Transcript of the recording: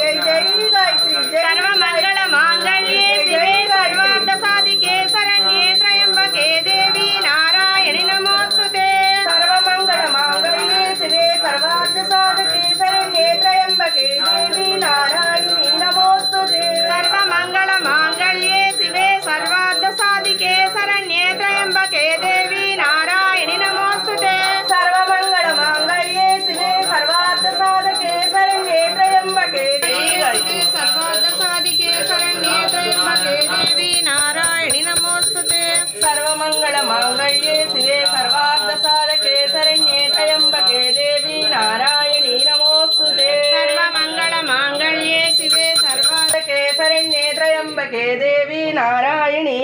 जय जय गायत्री सर्वमंगल मांगल्ये शिवे सर्वार्थ साधिके शरण्ये त्र्यंबके देवी नारायणि नमोस्तुते सर्वमंगल मांगल्ये शिवे सर्वार्थ साधके शरण्ये त्र्यंबके देवी नारायणि नमोस्तुते सर्वमंगल मांगल्ये शिवे सर्वार्थ साधिके शरण्ये त्र्यंबके देवी नारायणि नमोस्तुते सर्वमंगल मांगल्ये शिवे सर्वार्थ साधके शरण्ये त्र्यंबके सर्वार्थ साधिके शरण्ये त्र्यंबके देवी नारायणि नमोस्तुते सर्वमंगल मांगल्ये शिवे सर्वार्थ साधके शरण्ये त्र्यंबके देवी नारायणि नमोस्तुते सर्वमंगल मांगल्ये शिवे सर्वार्थ शरण्ये त्र्यंबके देवी नारायणि